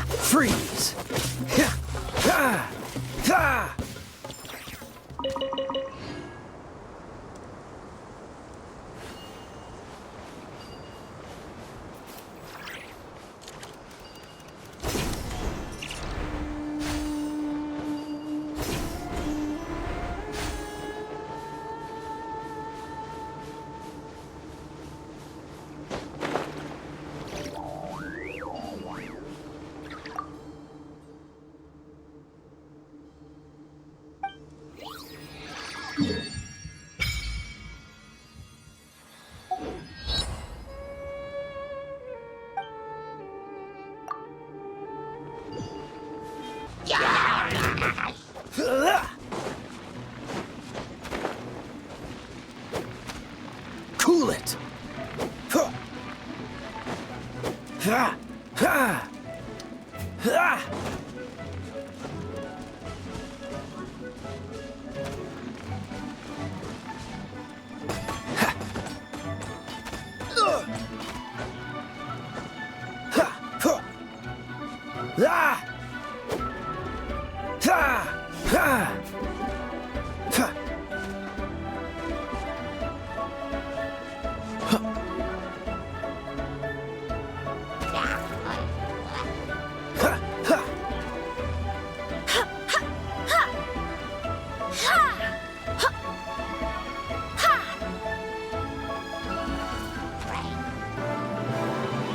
Freeze! Cool it!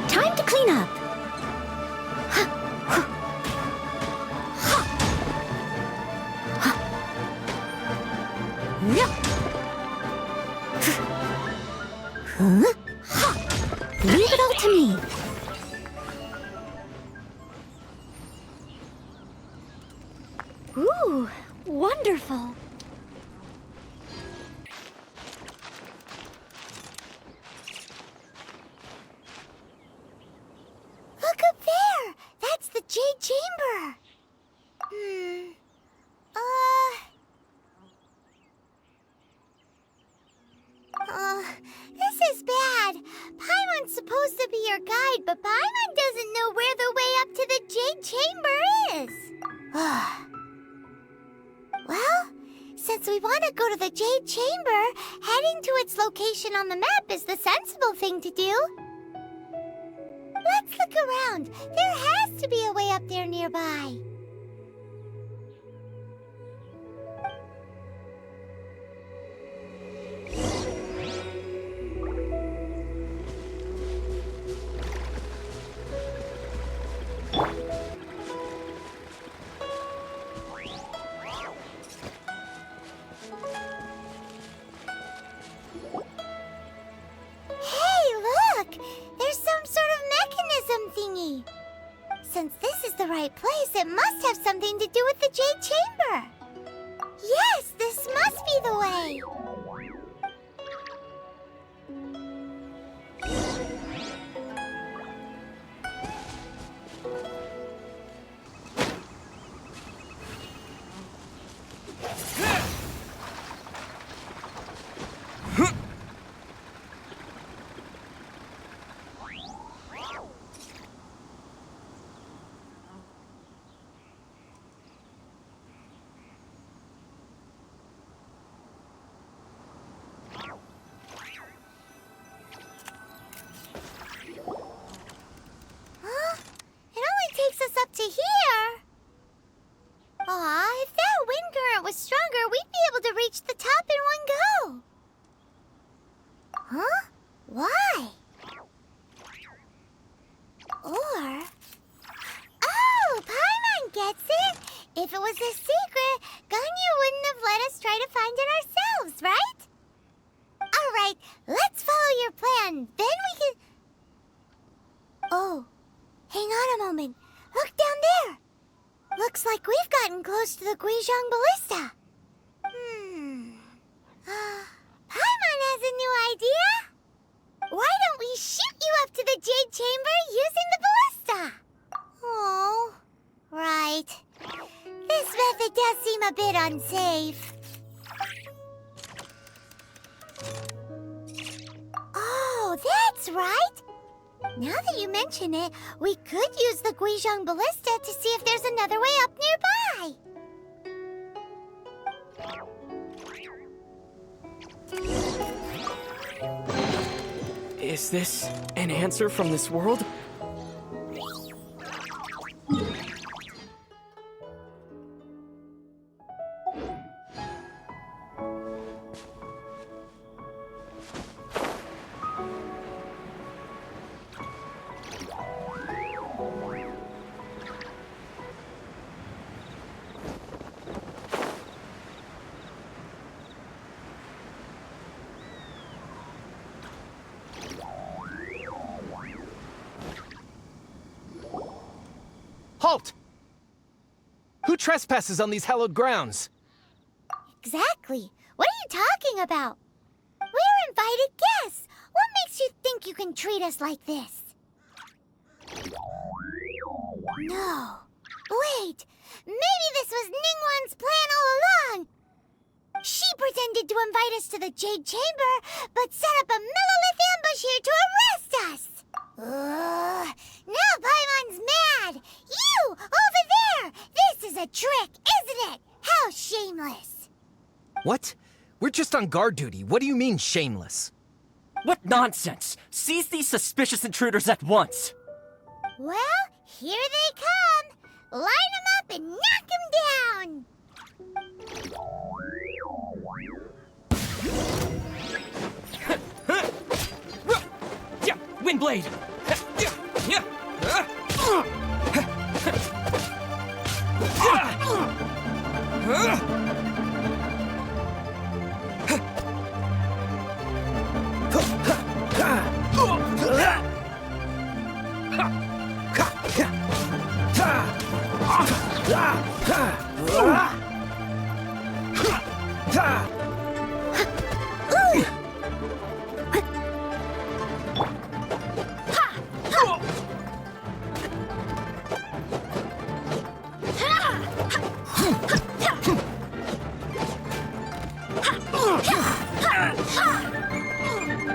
Time to clean up. Leave it all to me. Ooh, wonderful. Look up there! That's the Jade Chamber! This is bad. Paimon's supposed to be your guide, but Paimon doesn't know where the way up to the Jade Chamber is. Well, since we want to go to the Jade Chamber, heading to its location on the map is the sensible thing to do. Let's look around. There has to be a way up there nearby. Since this is the right place, it must have something to do with the Jade Chamber. Yes, this must be the way. Up to here. Aw, if that wind current was stronger, we'd be able to reach the top in one go. Huh? Why? Or... Oh, Paimon gets it! If it was a secret, Ganyu wouldn't have let us try to find it ourselves, right? Alright, let's follow your plan. Then we can... Oh, hang on a moment. Look down there! Looks like we've gotten close to the Guizhong Ballista. Paimon has a new idea! Why don't we shoot you up to the Jade Chamber using the ballista? Oh, right. This method does seem a bit unsafe. Oh, that's right! Now that you mention it, we could use the Guizhong Ballista to see if there's another way up nearby. Is this an answer from this world? Halt! Who trespasses on these hallowed grounds? Exactly. What are you talking about? We're invited guests. What makes you think you can treat us like this? No. Wait. Maybe this was Ningguang's plan all along. She pretended to invite us to the Jade Chamber, but set up a millilith ambush here to arrest us. Now Paimon's mad. You, over there. This is a trick, isn't it? How shameless. What? We're just on guard duty. What do you mean, shameless? What nonsense! Seize these suspicious intruders at once! Well, here they come. Line them up and knock them down. Yeah, Windblade!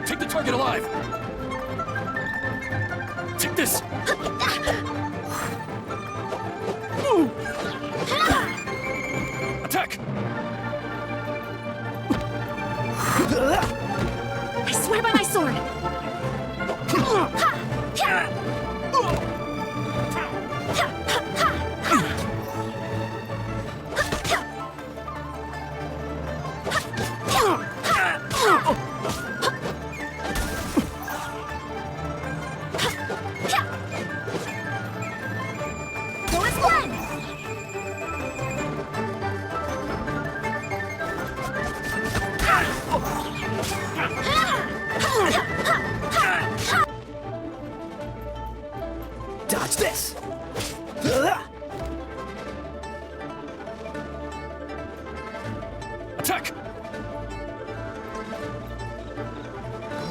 Take the target alive! Take this! Attack! I swear by my sword! Dodge this! Attack!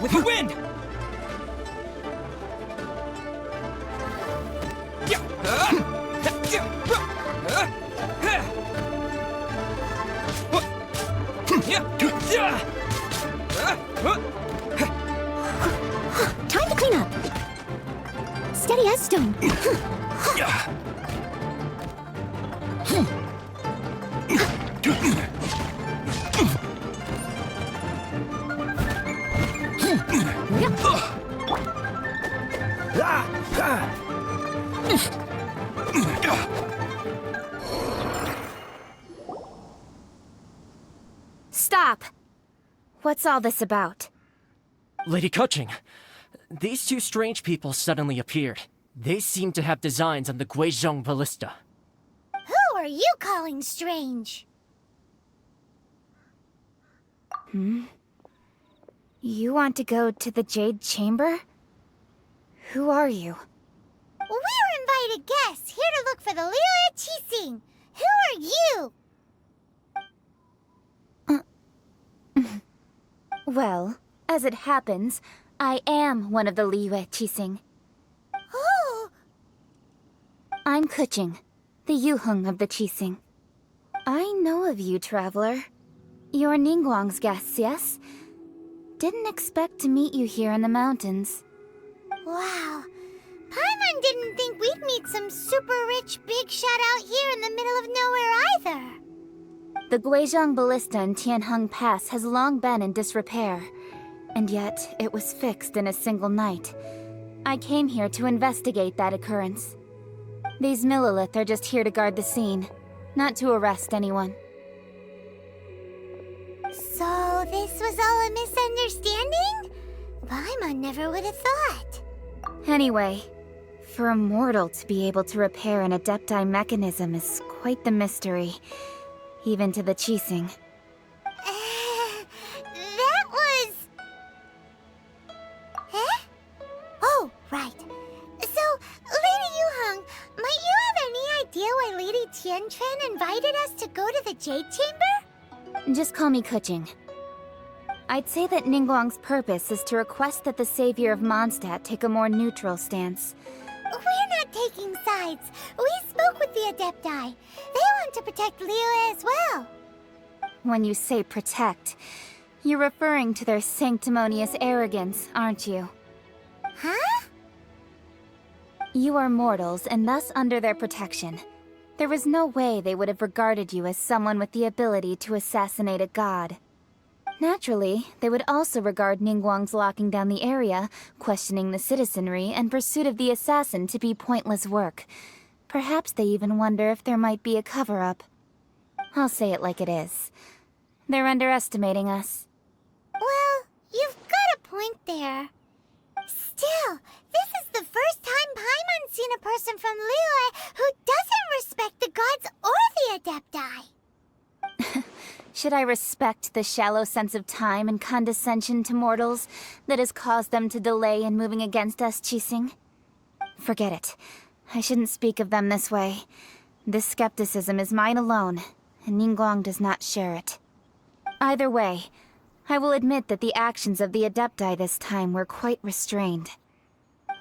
With the wind! Time to clean up! Steady as stone. Stop! What's all this about? Lady Coaching, these two strange people suddenly appeared. They seem to have designs on the Guizhong Ballista. Who are you calling strange? You want to go to the Jade Chamber? Who are you? We're invited guests here to look for the Liyue Qixing. Who are you? Well, as it happens, I am one of the Liyue Qixing. Oh, I'm Kuching, the Yuheng of the Qixing. I know of you, traveler. You're Ningguang's guests, yes? Didn't expect to meet you here in the mountains. Wow. Paimon didn't think we'd meet some super rich big shot out here in the middle of nowhere either. The Guizhong Ballista in Tianheng Pass has long been in disrepair, and yet it was fixed in a single night. I came here to investigate that occurrence. These Millilith are just here to guard the scene, not to arrest anyone. So this was all a misunderstanding? Paimon never would have thought. Anyway, for a mortal to be able to repair an Adepti mechanism is quite the mystery, even to the Qixing. That was... Huh? Oh, right. So, Lady Yuheng, might you have any idea why Lady Tianquan invited us to go to the Jade Chamber? Just call me Kuching. I'd say that Ningguang's purpose is to request that the savior of Mondstadt take a more neutral stance. We're not taking sides. We spoke with the Adepti. They want to protect Liyue as well. When you say protect, you're referring to their sanctimonious arrogance, aren't you? Huh? You are mortals, and thus under their protection. There was no way they would have regarded you as someone with the ability to assassinate a god. Naturally, they would also regard Ningguang's locking down the area, questioning the citizenry, and pursuit of the assassin to be pointless work. Perhaps they even wonder if there might be a cover-up. I'll say it like it is. They're underestimating us. Well, you've got a point there. Still, this is the first time Paimon's seen a person from Liyue who doesn't respect the gods or the Adepti. Should I respect the shallow sense of time and condescension to mortals that has caused them to delay in moving against us, Qixing? Forget it. I shouldn't speak of them this way. This skepticism is mine alone, and Ningguang does not share it. Either way, I will admit that the actions of the Adepti this time were quite restrained.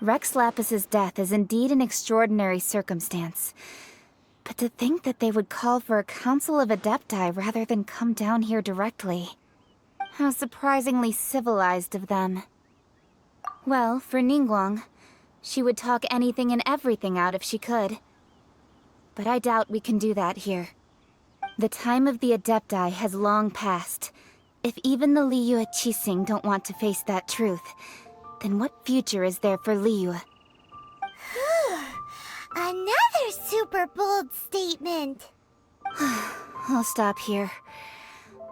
Rex Lapis's death is indeed an extraordinary circumstance. But to think that they would call for a council of Adepti rather than come down here directly. How surprisingly civilized of them. Well, for Ningguang, she would talk anything and everything out if she could. But I doubt we can do that here. The time of the Adepti has long passed. If even the Liyue Qixing don't want to face that truth, then what future is there for Liyue? Another super bold statement. I'll stop here.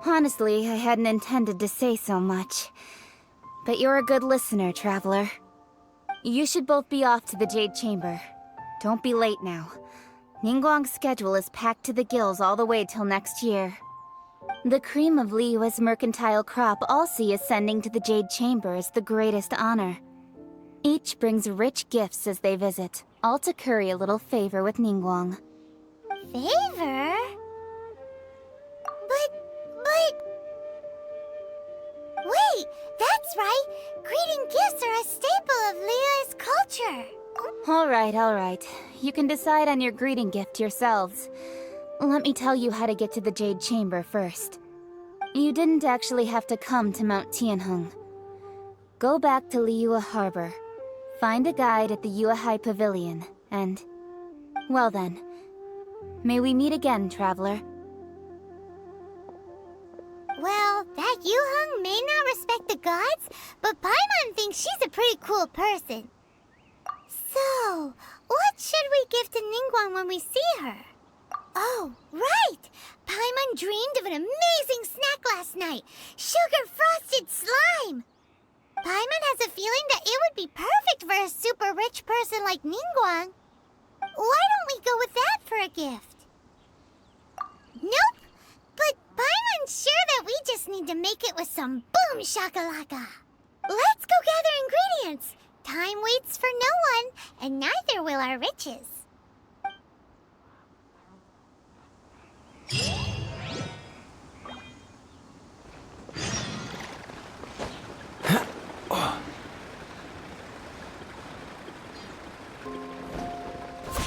Honestly, I hadn't intended to say so much. But you're a good listener, Traveler. You should both be off to the Jade Chamber. Don't be late now. Ningguang's schedule is packed to the gills all the way till next year. The cream of Liyue's mercantile crop all see ascending to the Jade Chamber as the greatest honor. Each brings rich gifts as they visit, all to curry a little favor with Ningguang. Favor? But... Wait, that's right! Greeting gifts are a staple of Liyue's culture! Alright. You can decide on your greeting gift yourselves. Let me tell you how to get to the Jade Chamber first. You didn't actually have to come to Mount Tianheng. Go back to Liyue Harbor. Find a guide at the Yuehai Pavilion, and... Well then. May we meet again, Traveler. Well, that Yuheng may not respect the gods, but Paimon thinks she's a pretty cool person. So, what should we give to Ningguang when we see her? Oh, right! Paimon dreamed of an amazing snack last night! Sugar-frosted slime! Paimon has a feeling that it would be perfect for a super rich person like Ningguang. Why don't we go with that for a gift? Nope! But Paimon's sure that we just need to make it with some boom shakalaka. Let's go gather ingredients. Time waits for no one, and neither will our riches.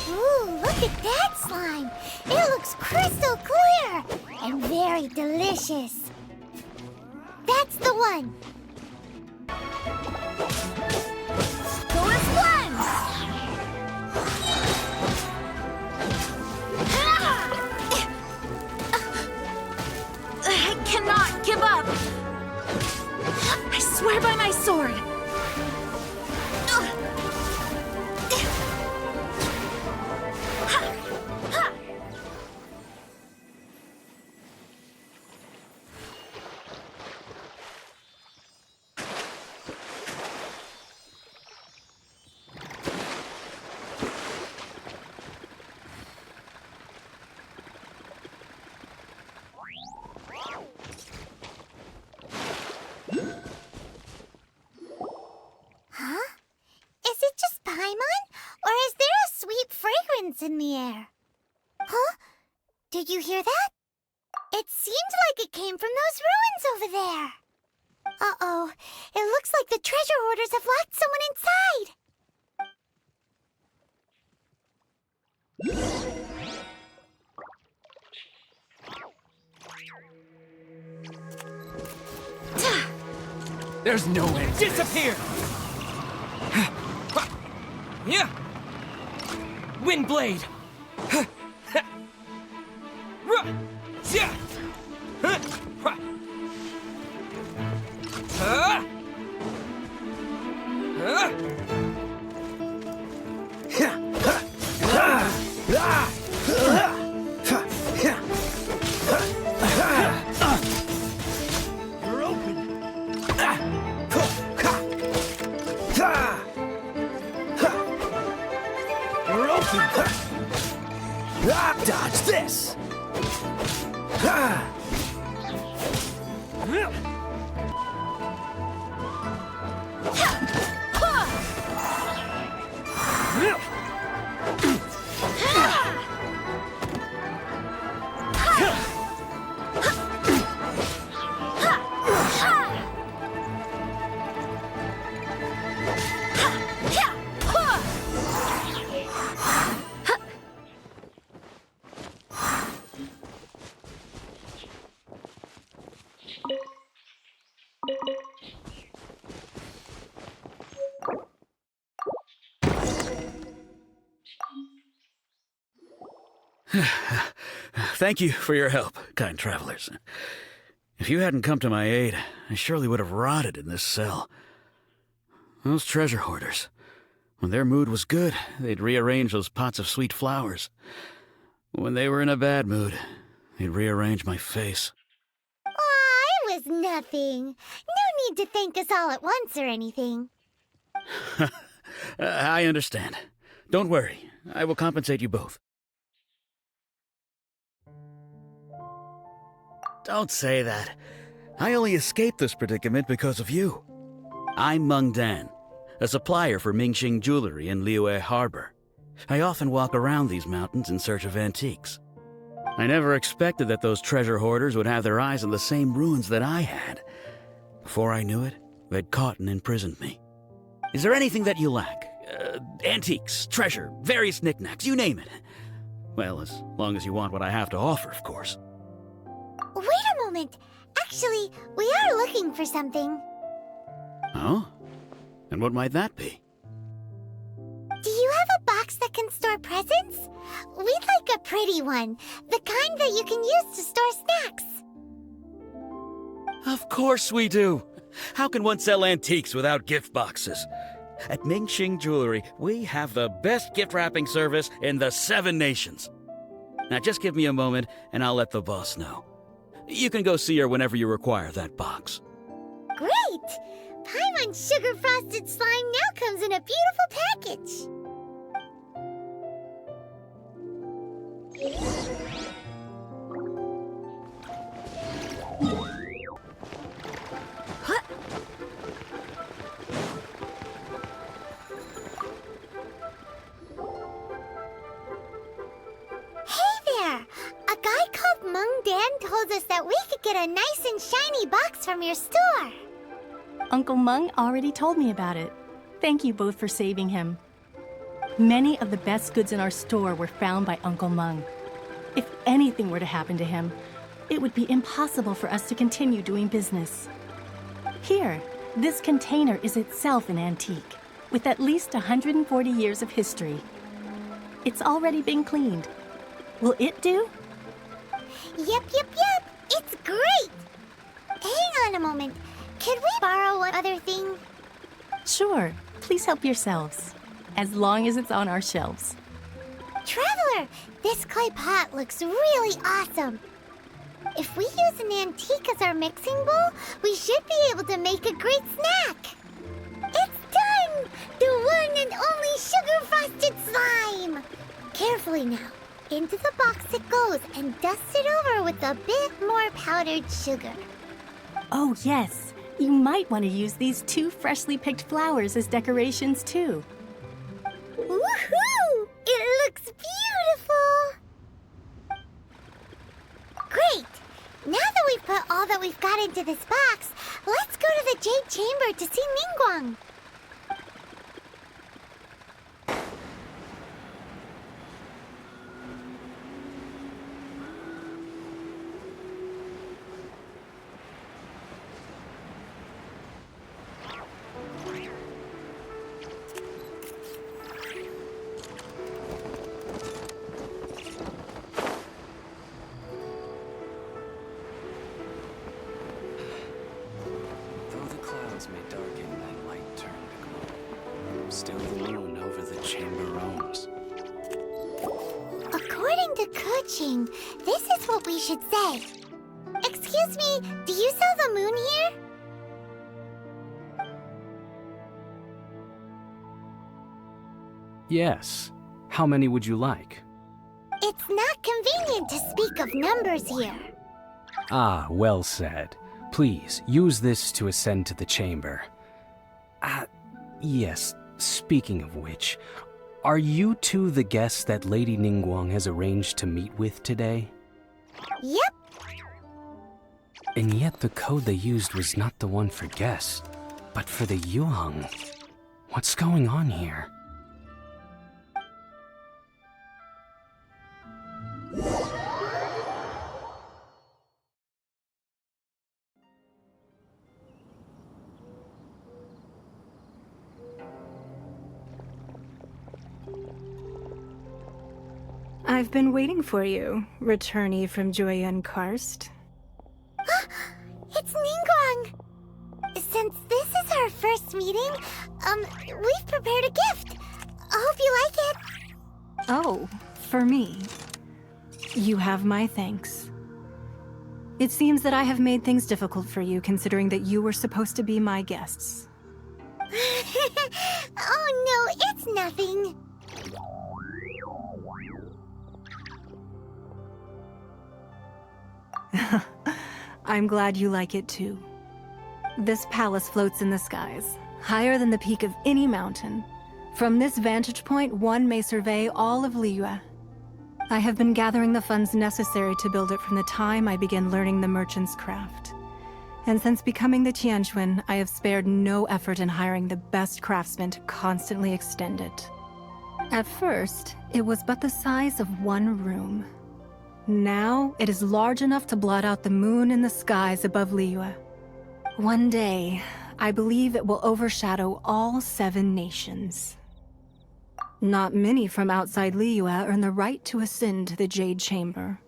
Ooh, look at that slime! It looks crystal clear and very delicious. That's the one. Go in the air. Huh? Did you hear that? It seemed like it came from those ruins over there. Uh-oh. It looks like the treasure hoarders have locked someone inside. There's no way. Disappear! Yeah! Windblade! You're open! You're open! Dodge this! Thank you for your help, kind travelers. If you hadn't come to my aid, I surely would have rotted in this cell. Those treasure hoarders, when their mood was good, they'd rearrange those pots of sweet flowers. When they were in a bad mood, they'd rearrange my face. Aw, it was nothing. No need to thank us all at once or anything. I understand. Don't worry, I will compensate you both. Don't say that. I only escaped this predicament because of you. I'm Meng Dan, a supplier for Mingxing Jewelry in Liyue Harbor. I often walk around these mountains in search of antiques. I never expected that those treasure hoarders would have their eyes on the same ruins that I had. Before I knew it, they'd caught and imprisoned me. Is there anything that you lack? Antiques, treasure, various knickknacks, you name it. Well, as long as you want what I have to offer, of course. Wait a moment. Actually, we are looking for something. Oh? And what might that be? Do you have a box that can store presents? We'd like a pretty one. The kind that you can use to store snacks. Of course we do. How can one sell antiques without gift boxes? At Mingxing Jewelry, we have the best gift wrapping service in the 7 nations. Now just give me a moment and I'll let the boss know. You can go see her whenever you require that box. Great! Paimon Sugar Frosted Slime now comes in a beautiful package. A guy called Meng Dan told us that we could get a nice and shiny box from your store. Uncle Meng already told me about it. Thank you both for saving him. Many of the best goods in our store were found by Uncle Meng. If anything were to happen to him, it would be impossible for us to continue doing business. Here, this container is itself an antique, with at least 140 years of history. It's already been cleaned. Will it do? Yep. It's great. Hang on a moment. Could we borrow one other thing? Sure. Please help yourselves, as long as it's on our shelves. Traveler, this clay pot looks really awesome. If we use an antique as our mixing bowl, we should be able to make a great snack. It's done! The one and only sugar-frosted slime! Carefully now. Into the box it goes and dust it over with a bit more powdered sugar. Oh, yes. You might want to use these 2 freshly picked flowers as decorations, too. Woohoo! It looks into this box, let's go to the Jade Chamber to see Ningguang. Though the clouds may darken and light turn to glow, still the moon over the chamber roams. According to Kuching, this is what we should say. Excuse me, do you sell the moon here? Yes. How many would you like? It's not convenient to speak of numbers here. Ah, well said. Please, use this to ascend to the chamber. Yes, speaking of which, are you two the guests that Lady Ningguang has arranged to meet with today? Yep. And yet the code they used was not the one for guests, but for the Yuheng. What's going on here? I've been waiting for you, returnee from Joyun Karst. It's Ningguang. Since this is our first meeting, we've prepared a gift. I hope you like it. Oh, for me. You have my thanks. It seems that I have made things difficult for you, considering that you were supposed to be my guests. Oh no, it's nothing. I'm glad you like it too. This palace floats in the skies, higher than the peak of any mountain. From this vantage point, one may survey all of Liyue. I have been gathering the funds necessary to build it from the time I began learning the merchant's craft. And since becoming the Tianquan, I have spared no effort in hiring the best craftsmen to constantly extend it. At first, it was but the size of one room. Now, it is large enough to blot out the moon in the skies above Liyue. One day, I believe it will overshadow all 7 nations. Not many from outside Liyue earn the right to ascend to the Jade Chamber.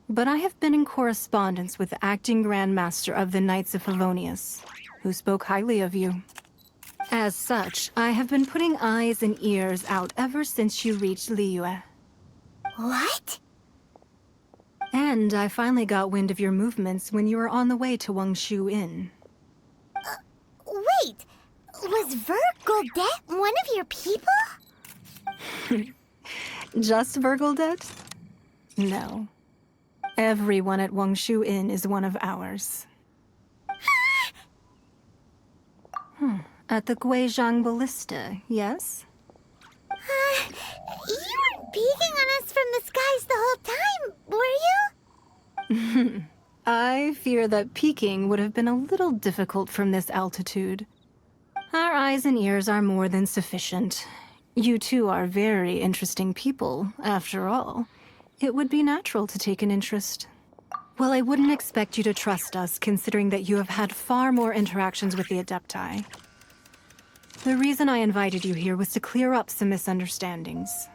But I have been in correspondence with the acting Grand Master of the Knights of Favonius, who spoke highly of you. As such, I have been putting eyes and ears out ever since you reached Liyue. What? And I finally got wind of your movements when you were on the way to Wangshu Inn. Wait, was Vergoldet one of your people? Just Vergoldet? No. Everyone at Wangshu Inn is one of ours. At the Guizhang Ballista, yes? You weren't peeking on us from the skies the whole time, were you? I fear that peeking would have been a little difficult from this altitude. Our eyes and ears are more than sufficient. You two are very interesting people, after all. It would be natural to take an interest. Well, I wouldn't expect you to trust us, considering that you have had far more interactions with the Adepti. The reason I invited you here was to clear up some misunderstandings.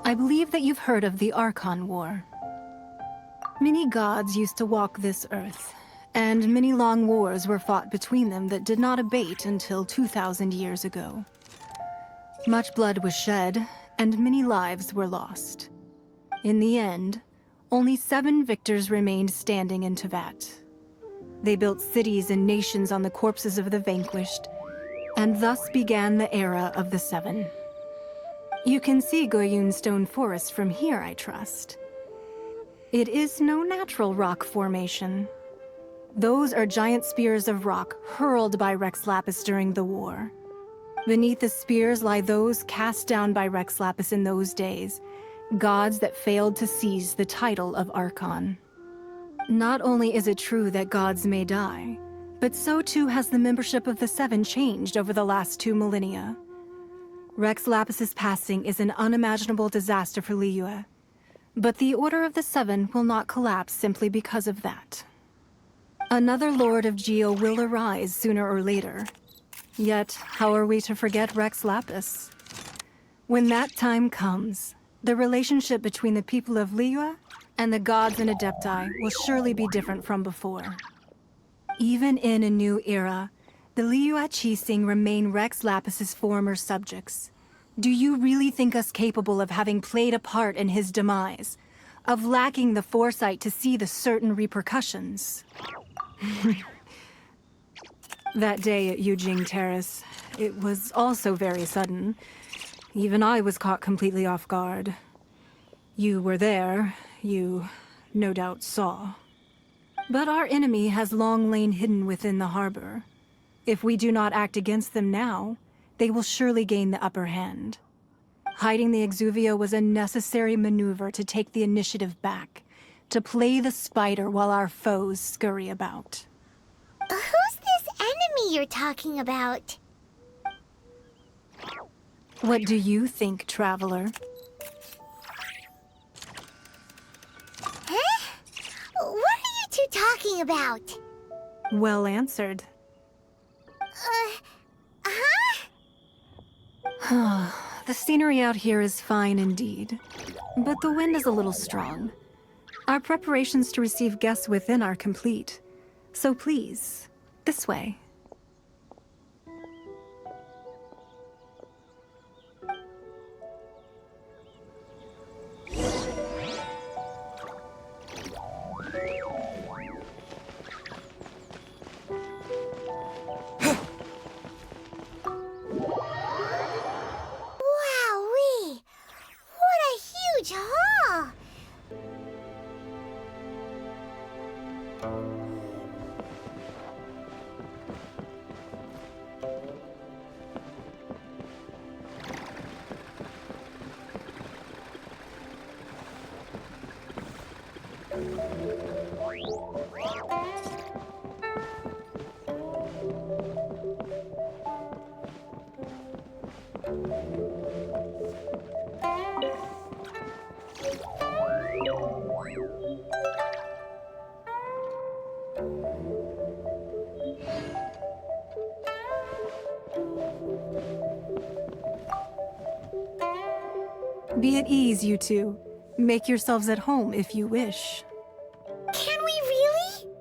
I believe that you've heard of the Archon War. Many gods used to walk this earth, and many long wars were fought between them that did not abate until 2,000 years ago. Much blood was shed, and many lives were lost. In the end, only 7 victors remained standing in Teyvat. They built cities and nations on the corpses of the vanquished, and thus began the era of the 7. You can see Goyun Stone Forest from here, I trust. It is no natural rock formation. Those are giant spears of rock hurled by Rex Lapis during the war. Beneath the spears lie those cast down by Rex Lapis in those days, gods that failed to seize the title of Archon. Not only is it true that gods may die, but so too has the membership of the Seven changed over the last 2 millennia. Rex Lapis's passing is an unimaginable disaster for Liyue, but the Order of the Seven will not collapse simply because of that. Another Lord of Geo will arise sooner or later. Yet, how are we to forget Rex Lapis? When that time comes, the relationship between the people of Liyue and the gods and Adepti will surely be different from before. Even in a new era, the Liyue Qixing remain Rex Lapis's former subjects. Do you really think us capable of having played a part in his demise? Of lacking the foresight to see the certain repercussions? That day at Yujing Terrace, it was also very sudden. Even I was caught completely off guard. You were there, you no doubt saw. But our enemy has long lain hidden within the harbor. If we do not act against them now, they will surely gain the upper hand. Hiding the Exuvio was a necessary maneuver to take the initiative back, to play the spider while our foes scurry about. Who's this enemy you're talking about? What do you think, traveler? Huh? What are you two talking about? Well answered. Huh? The scenery out here is fine indeed, but the wind is a little strong. Our preparations to receive guests within are complete, so please, this way. Wowee! What a huge haul! Be at ease, you two. Make yourselves at home if you wish. Can we really?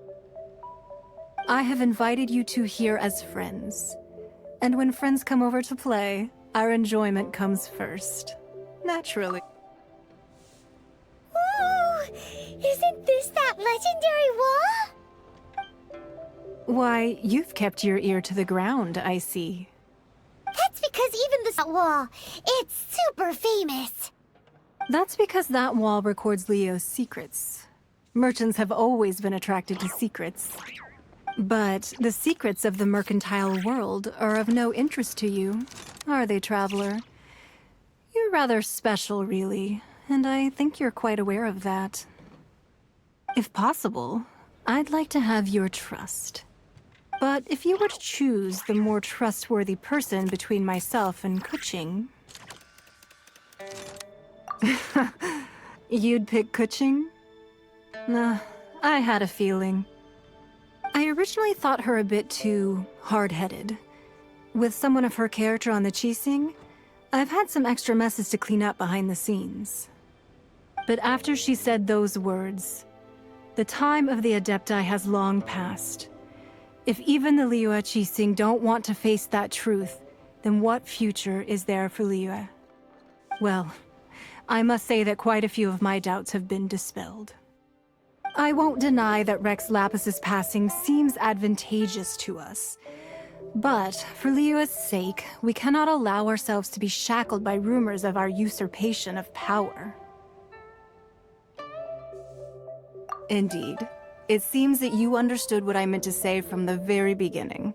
I have invited you two here as friends. And when friends come over to play, our enjoyment comes first. Naturally. Ooh! Isn't this that legendary wall? Why, you've kept your ear to the ground, I see. That's because even this wall, it's super famous. That's because that wall records Leo's secrets. Merchants have always been attracted to secrets. But the secrets of the mercantile world are of no interest to you, are they, traveler? You're rather special, really, and I think you're quite aware of that. If possible, I'd like to have your trust. But if you were to choose the more trustworthy person between myself and Kuching... You'd pick Kuching? Nah, I had a feeling. I originally thought her a bit too hard-headed. With someone of her character on the Qixing, I've had some extra messes to clean up behind the scenes. But after she said those words, the time of the Adepti has long passed. If even the Liyue Qixing don't want to face that truth, then what future is there for Liyue? Well, I must say that quite a few of my doubts have been dispelled. I won't deny that Rex Lapis's passing seems advantageous to us. But for Liyue's sake, we cannot allow ourselves to be shackled by rumors of our usurpation of power. Indeed. It seems that you understood what I meant to say from the very beginning.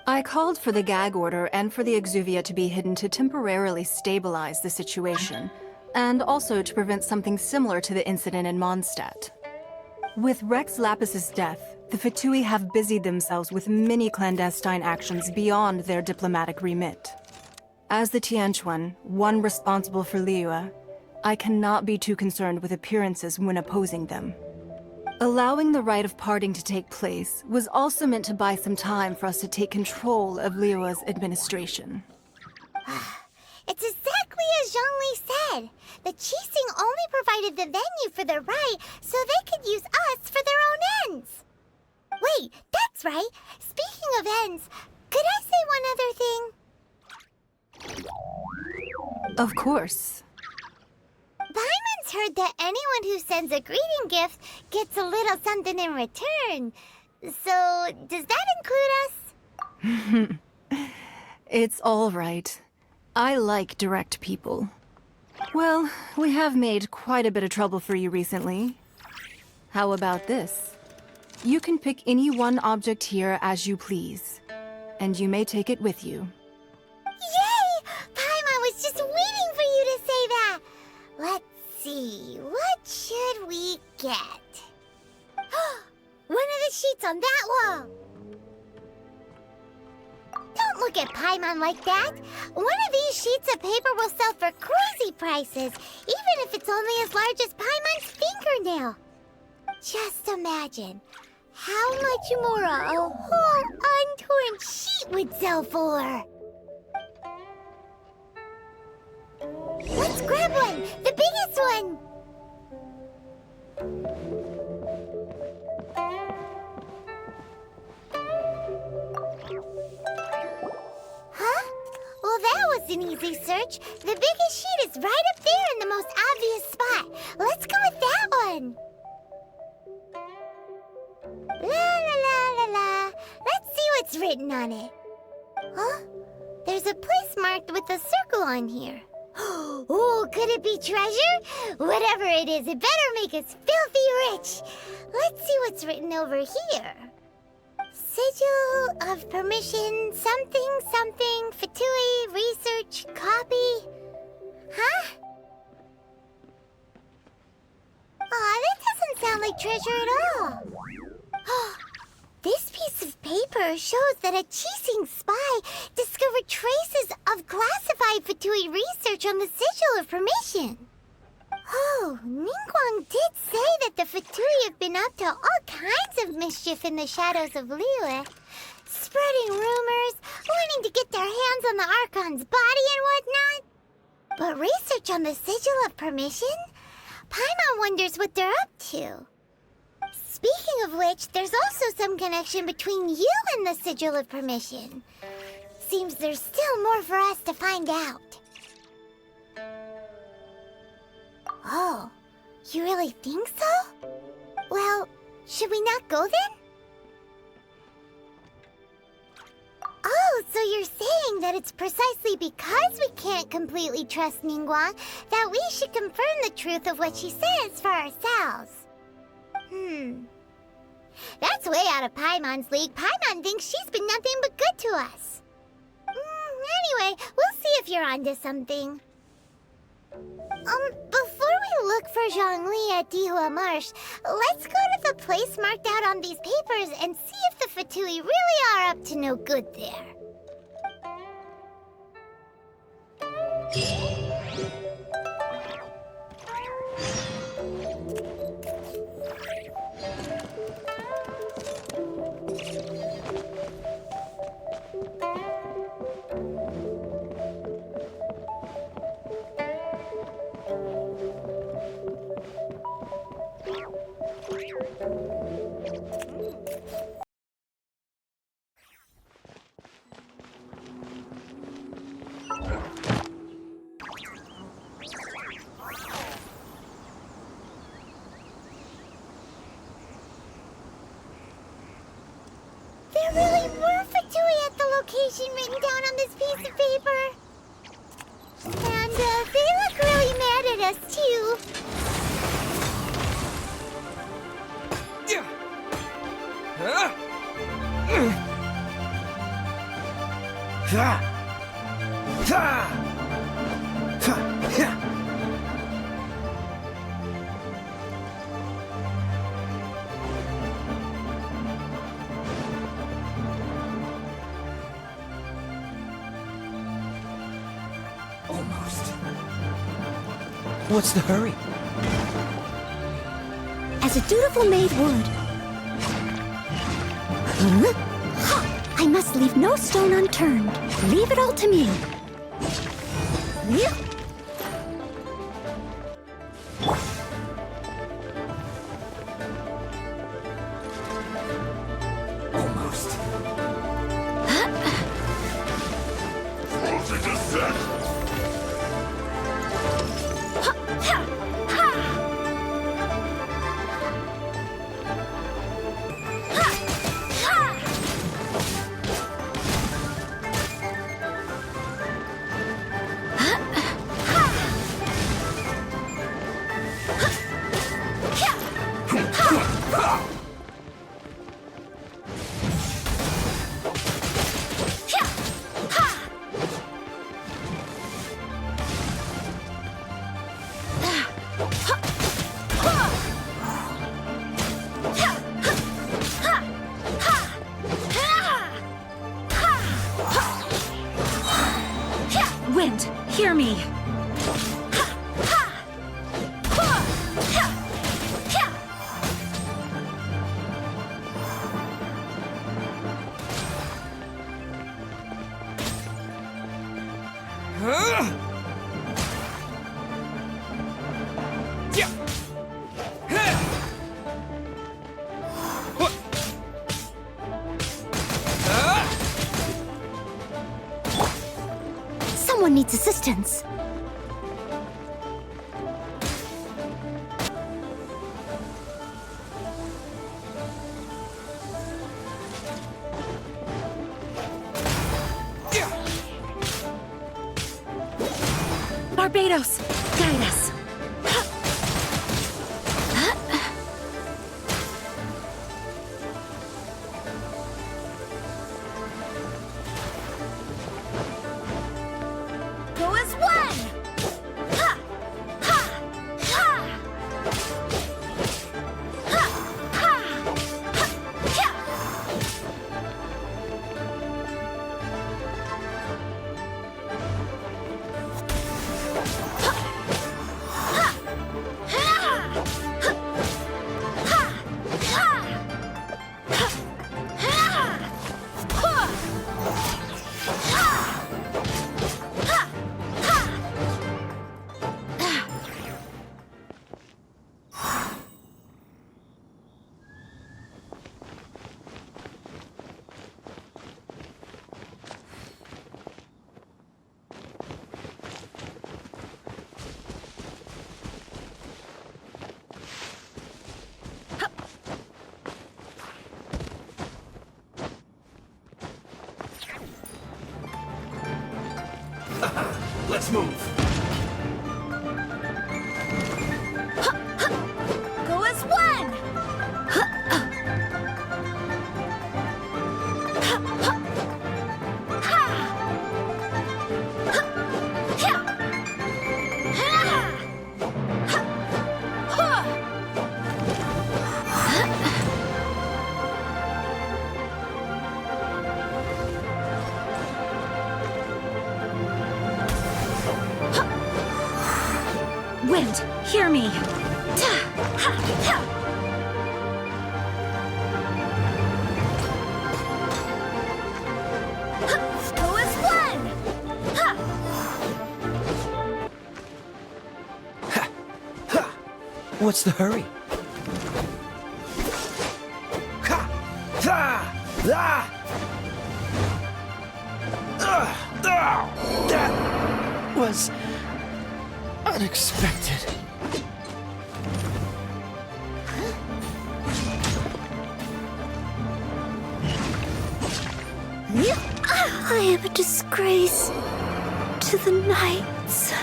I called for the gag order and for the exuvia to be hidden to temporarily stabilize the situation, and also to prevent something similar to the incident in Mondstadt. With Rex Lapis's death, the Fatui have busied themselves with many clandestine actions beyond their diplomatic remit. As the Tianquan, one responsible for Liyue, I cannot be too concerned with appearances when opposing them. Allowing the rite of parting to take place was also meant to buy some time for us to take control of Liyue's administration. It's exactly as Zhongli said. The Qixing only provided the venue for the rite so they could use us for their own ends. Wait, that's right. Speaking of ends, could I say one other thing? Of course. Paimon's heard that anyone who sends a greeting gift gets a little something in return. So, does that include us? It's all right. I like direct people. Well, we have made quite a bit of trouble for you recently. How about this? You can pick any one object here as you please, and you may take it with you. Yay! Paimon was just waiting for you to say that. Let's see, what should we get? One of the sheets on that wall. Don't look at Paimon like that. One of these sheets of paper will sell for crazy prices, even if it's only as large as Paimon's fingernail. Just imagine how much more a whole untorn sheet would sell for. Let's grab one, the biggest one. Huh? Well, that was an easy search. The biggest sheet is right up there in the most obvious spot. Let's go with that one. La la la la la. Let's see what's written on it. Huh? There's a place marked with a circle on here. Oh, could it be treasure? Whatever it is, it better make us filthy rich. Let's see what's written over here. Sigil of permission, something, something, Fatui, research, copy. Huh? Aw, that doesn't sound like treasure at all. This piece of paper shows that a Qixing spy discovered traces of classified Fatui research on the Sigil of Permission. Oh, Ningguang did say that the Fatui have been up to all kinds of mischief in the shadows of Liyue, spreading rumors, wanting to get their hands on the Archon's body and whatnot. But research on the Sigil of Permission? Paimon wonders what they're up to. Speaking of which, there's also some connection between you and the Sigil of Permission. Seems there's still more for us to find out. Oh, you really think so? Well, should we not go then? Oh, so you're saying that it's precisely because we can't completely trust Ningguang that we should confirm the truth of what she says for ourselves. That's way out of Paimon's league. Paimon thinks she's been nothing but good to us. Anyway, we'll see if you're onto something. Before we look for Zhongli at Dihua Marsh, let's go to the place marked out on these papers and see if the Fatui really are up to no good there. There really were Fatui at the location written down on this piece of paper. And they look really mad at us, too. Almost. What's the hurry? As a dutiful maid would. Huh? Ha! I must leave no stone unturned. Leave it all to me. Yeah. Almost. Wind, hear me. Someone needs assistance. Barbados, guide us. Go as one! Ha! Ha! Ha! Ha! Ha! Ha! Let's move. Go as one! Wind, hear me. Go as one! What's the hurry? Ha! Ha! Ah! That was unexpected. I am a disgrace to the knights.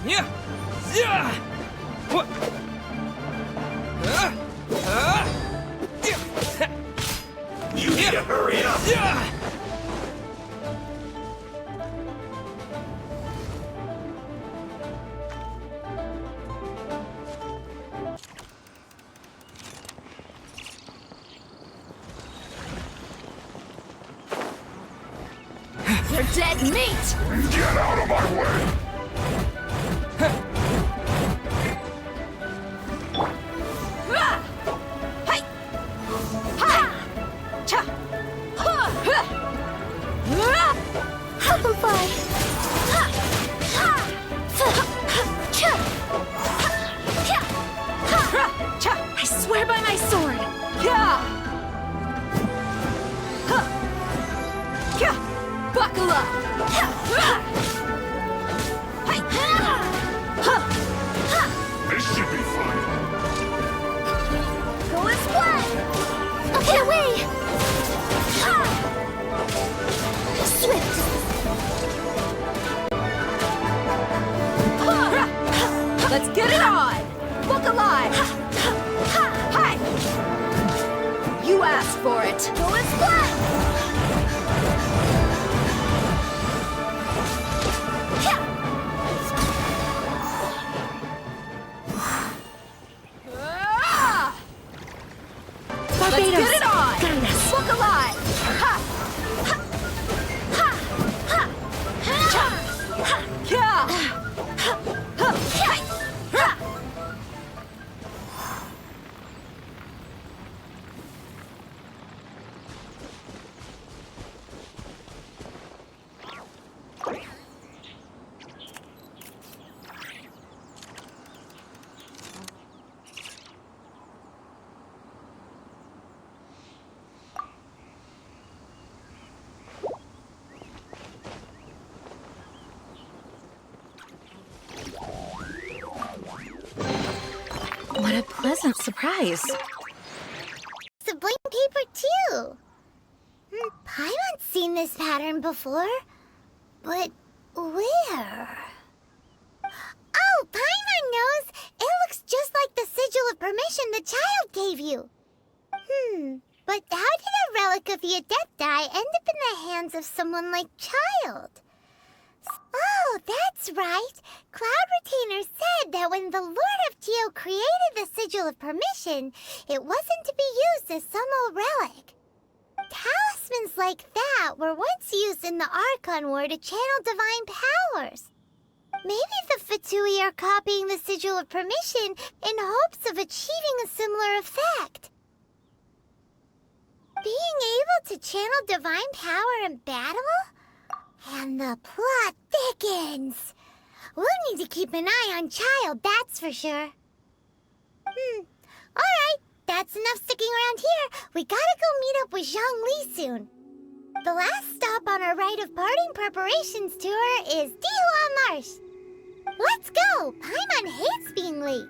Yeah. You need to hurry up! You're dead meat! Get out of my way! Help him fly. I swear by my sword! Buckle up. This should be fun. Go as planned. Okay, away. Swift. Let's get it on! Look alive! Hi! You asked for it! Go as planned. Let's get it on! Look alive! Ha! What a pleasant surprise. It's a blank paper too. Paimon's seen this pattern before. But where? Oh, Paimon knows! It looks just like the sigil of permission the child gave you. But how did a relic of the Adepti end up in the hands of someone like Child? Oh, that's right. Cloud Retainer said that when the Lord of Geo created the Sigil of Permission, it wasn't to be used as some old relic. Talismans like that were once used in the Archon War to channel divine powers. Maybe the Fatui are copying the Sigil of Permission in hopes of achieving a similar effect. Being able to channel divine power in battle? And the plot thickens. We'll need to keep an eye on Child, that's for sure. Alright, that's enough sticking around here. We gotta go meet up with Zhang Li soon. The last stop on our rite of parting preparations tour is Dihua Marsh. Let's go! Paimon hates being late.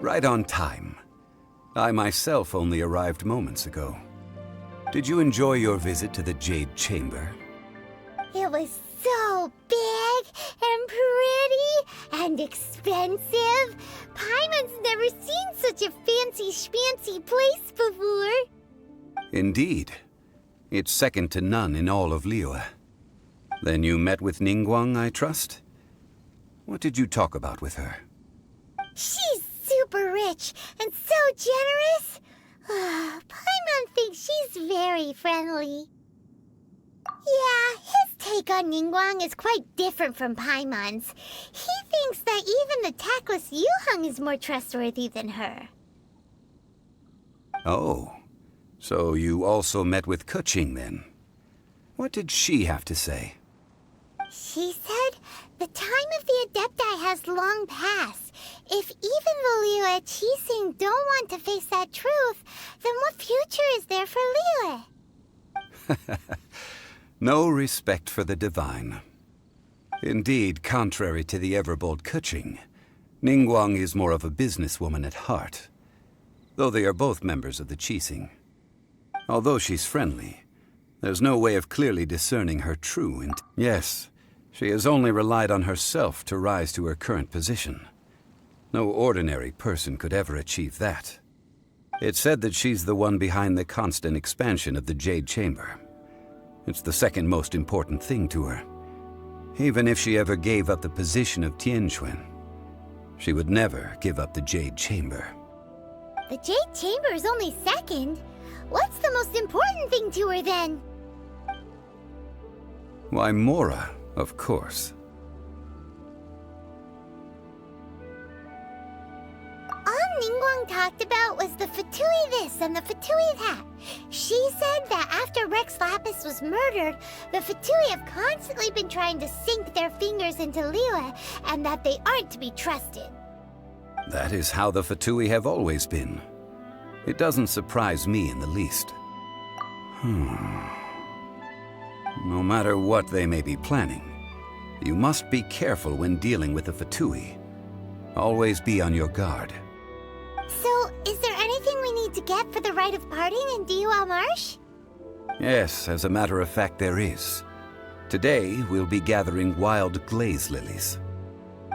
Right on time. I myself only arrived moments ago. Did you enjoy your visit to the Jade Chamber? It was so big and pretty and expensive. Paimon's never seen such a fancy schmancy place before. Indeed. It's second to none in all of Liyue. Then you met with Ningguang, I trust? What did you talk about with her? She's super rich and so generous. Paimon thinks she's very friendly. Yeah, his take on Ningguang is quite different from Paimon's. He thinks that even the tactless Yuheng is more trustworthy than her. Oh, so you also met with Keqing then? What did she have to say? She said the time of the Adepti has long passed. If even the Liyue Qixing don't want to face that truth, then what future is there for Liyue? No respect for the divine. Indeed, contrary to the ever-bold Keqing, Ningguang is more of a businesswoman at heart, though they are both members of the Qixing. Although she's friendly, there's no way of clearly discerning her true intent. Yes, she has only relied on herself to rise to her current position. No ordinary person could ever achieve that. It's said that she's the one behind the constant expansion of the Jade Chamber. It's the second most important thing to her. Even if she ever gave up the position of Tianquan, she would never give up the Jade Chamber. The Jade Chamber is only second. What's the most important thing to her then? Why, Mora, of course. All Ningguang talked about was the Fatui this and the Fatui that. She said that after Rex Lapis was murdered, the Fatui have constantly been trying to sink their fingers into Liyue, and that they aren't to be trusted. That is how the Fatui have always been. It doesn't surprise me in the least. No matter what they may be planning, you must be careful when dealing with the Fatui. Always be on your guard. So, is there anything we need to get for the rite of parting in Dihua Marsh? Yes, as a matter of fact, there is. Today, we'll be gathering wild glaze lilies.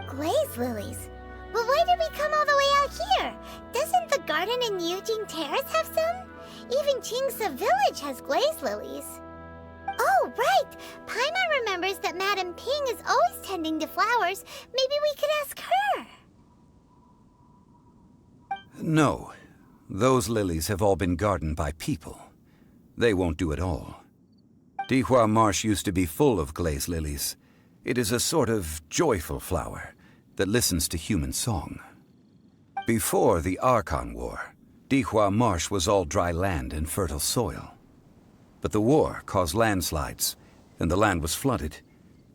Glaze lilies? But why did we come all the way out here? Doesn't the garden in Yujing Terrace have some? Even Qingse Village has glaze lilies. Oh, right! Paimon remembers that Madame Ping is always tending to flowers. Maybe we could ask her. No, those lilies have all been gardened by people. They won't do it all. Dihua Marsh used to be full of glaze lilies. It is a sort of joyful flower that listens to human song. Before the Archon War, Dihua Marsh was all dry land and fertile soil. But the war caused landslides, and the land was flooded,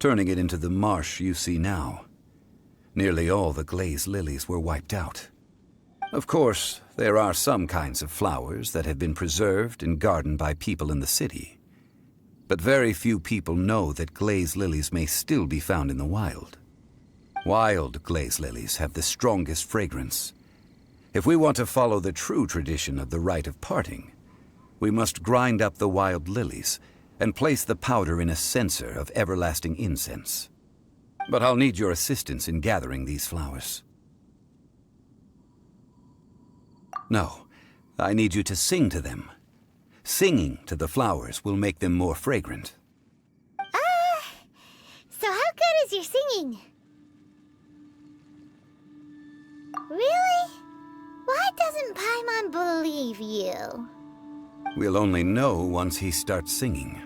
turning it into the marsh you see now. Nearly all the glaze lilies were wiped out. Of course, there are some kinds of flowers that have been preserved and gardened by people in the city. But very few people know that glaze lilies may still be found in the wild. Wild glaze lilies have the strongest fragrance. If we want to follow the true tradition of the rite of parting, we must grind up the wild lilies and place the powder in a censer of everlasting incense. But I'll need your assistance in gathering these flowers. No, I need you to sing to them. Singing to the flowers will make them more fragrant. So how good is your singing? Really? Why doesn't Paimon believe you? We'll only know once he starts singing.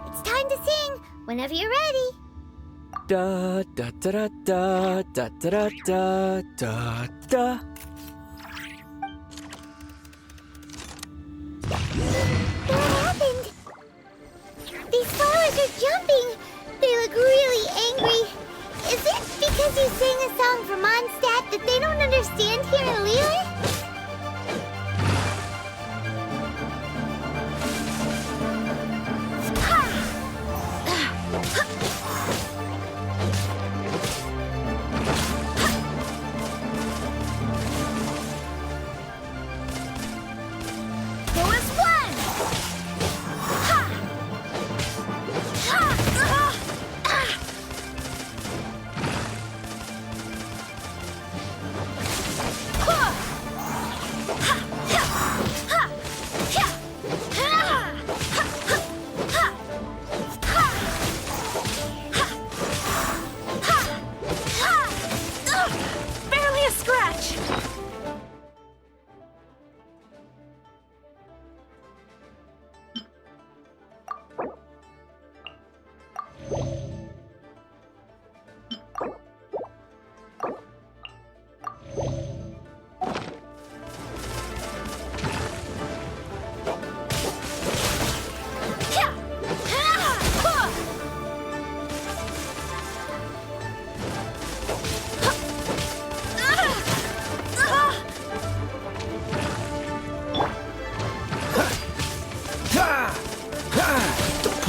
It's time to sing, whenever you're ready. Da da da da da da da da da da. What happened? These flowers are jumping. They look really angry. Is it because you sang a song for Mondstadt that they don't understand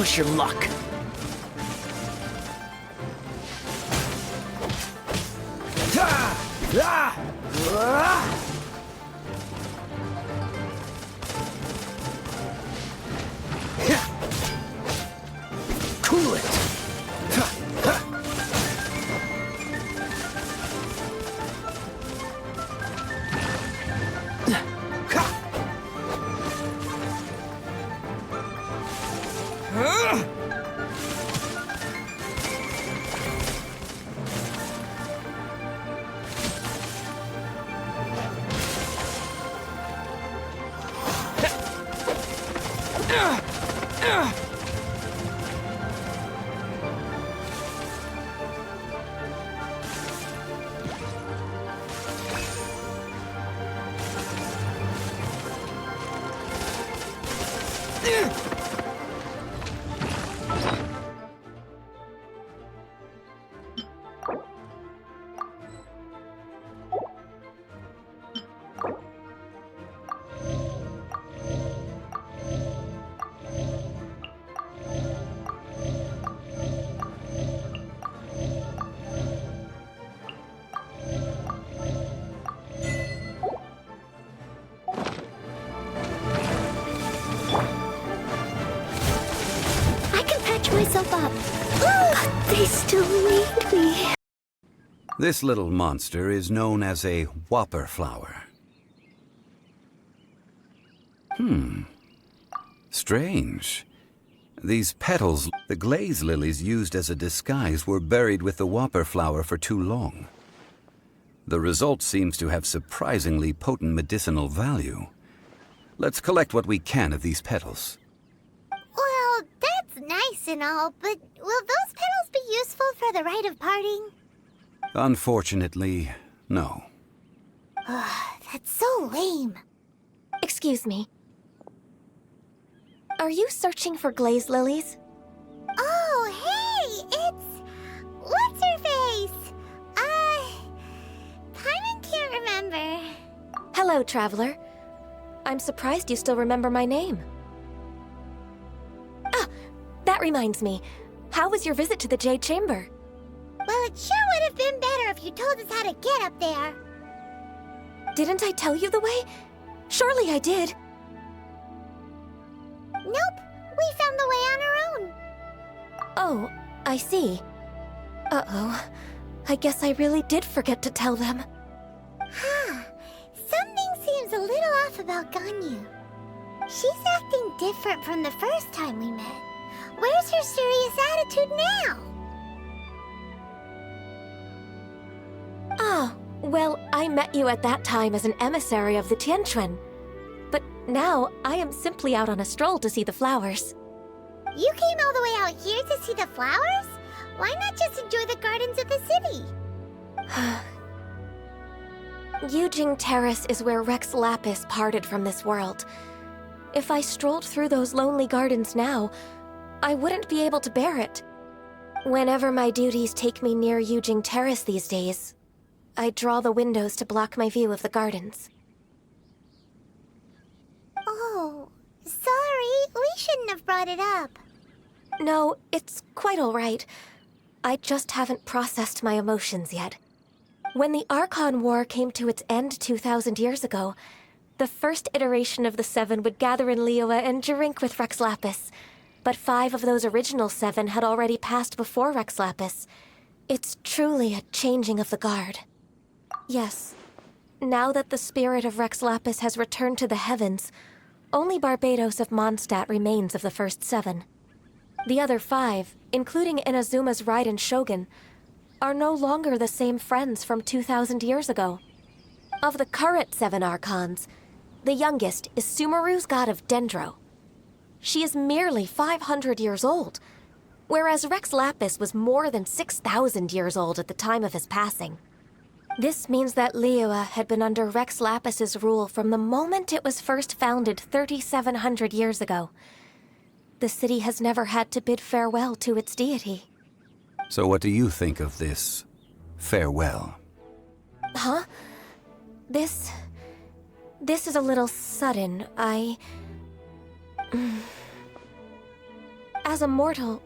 push your luck. Cool it! Myself up. They still need me. This little monster is known as a whopper flower. Strange. These petals, the glaze lilies used as a disguise, were buried with the whopper flower for too long. The result seems to have surprisingly potent medicinal value. Let's collect what we can of these petals. Well, that's nice and all, but will those petals be useful for the rite of parting? Unfortunately, no. That's so lame. Excuse me. Are you searching for glaze lilies? Oh, hey! It's... What's-her-face? Paimon can't remember. Hello, traveler. I'm surprised you still remember my name. Ah, that reminds me. How was your visit to the Jade Chamber? Well, it sure would have been better if you told us how to get up there. Didn't I tell you the way? Surely I did. Nope, we found the way on our own. Oh, I see. Uh-oh. I guess I really did forget to tell them. Something seems a little off about Ganyu. She's acting different from the first time we met. Where's her serious attitude now? Ah, well, I met you at that time as an emissary of the Tianquan. But now, I am simply out on a stroll to see the flowers. You came all the way out here to see the flowers? Why not just enjoy the gardens of the city? Yujing Terrace is where Rex Lapis parted from this world. If I strolled through those lonely gardens now, I wouldn't be able to bear it. Whenever my duties take me near Yujing Terrace these days, I draw the windows to block my view of the gardens. Oh, sorry. We shouldn't have brought it up. No, it's quite all right. I just haven't processed my emotions yet. When the Archon War came to its end 2,000 years ago, the first iteration of the Seven would gather in Liyue and drink with Rex Lapis. But 5 of those original 7 had already passed before Rex Lapis. It's truly a changing of the guard. Yes, now that the spirit of Rex Lapis has returned to the heavens, only Barbados of Mondstadt remains of the first 7. The other 5, including Inazuma's Raiden Shogun, are no longer the same friends from 2,000 years ago. Of the current 7 Archons, the youngest is Sumeru's god of Dendro. She is merely 500 years old, whereas Rex Lapis was more than 6,000 years old at the time of his passing. This means that Liyue had been under Rex Lapis's rule from the moment it was first founded 3,700 years ago. The city has never had to bid farewell to its deity. So what do you think of this farewell? Huh? This is a little sudden. As a mortal,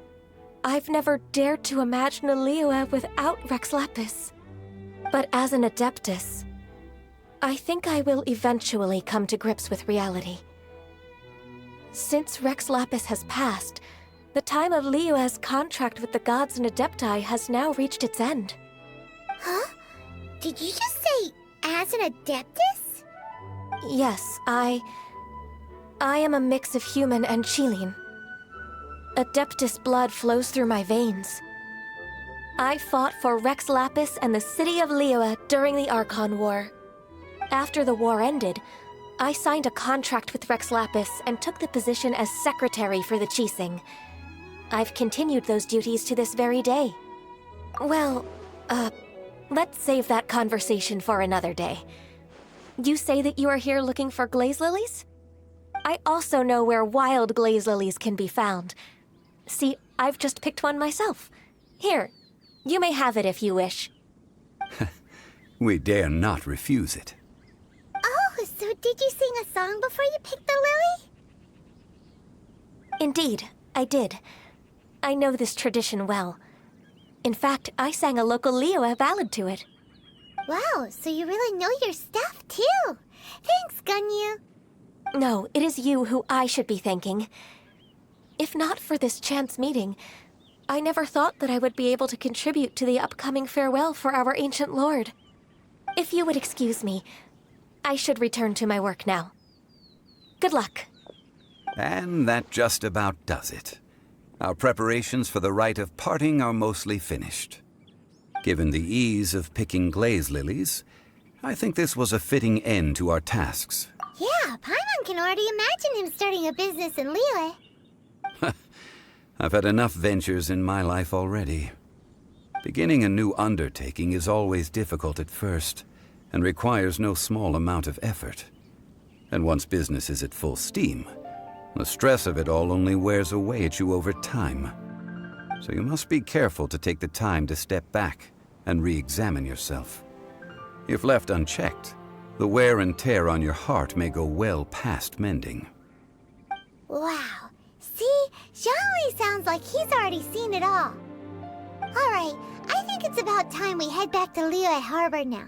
I've never dared to imagine a Liyue without Rex Lapis. But as an Adeptus, I think I will eventually come to grips with reality. Since Rex Lapis has passed, the time of Liyue's contract with the gods and Adepti has now reached its end. Huh? Did you just say, as an Adeptus? Yes, I am a mix of human and Qilin. Adeptus blood flows through my veins. I fought for Rex Lapis and the city of Liyue during the Archon War. After the war ended, I signed a contract with Rex Lapis and took the position as secretary for the Qixing. I've continued those duties to this very day. Well, let's save that conversation for another day. You say that you are here looking for glaze lilies? I also know where wild glaze lilies can be found. See, I've just picked one myself. Here, you may have it if you wish. We dare not refuse it. Oh, so did you sing a song before you picked the lily? Indeed, I did. I know this tradition well. In fact, I sang a local Liyue ballad to it. Wow, so you really know your stuff, too. Thanks, Gunyu. No, it is you who I should be thanking. If not for this chance meeting, I never thought that I would be able to contribute to the upcoming farewell for our ancient lord. If you would excuse me, I should return to my work now. Good luck. And that just about does it. Our preparations for the rite of parting are mostly finished. Given the ease of picking glaze lilies, I think this was a fitting end to our tasks. Yeah, Paimon can already imagine him starting a business in Liyue. I've had enough ventures in my life already. Beginning a new undertaking is always difficult at first, and requires no small amount of effort. And once business is at full steam, the stress of it all only wears away at you over time. So you must be careful to take the time to step back and re-examine yourself. If left unchecked, the wear and tear on your heart may go well past mending. Wow. See? Zhongli sounds like he's already seen it all. Alright, I think it's about time we head back to Liyue Harbor now.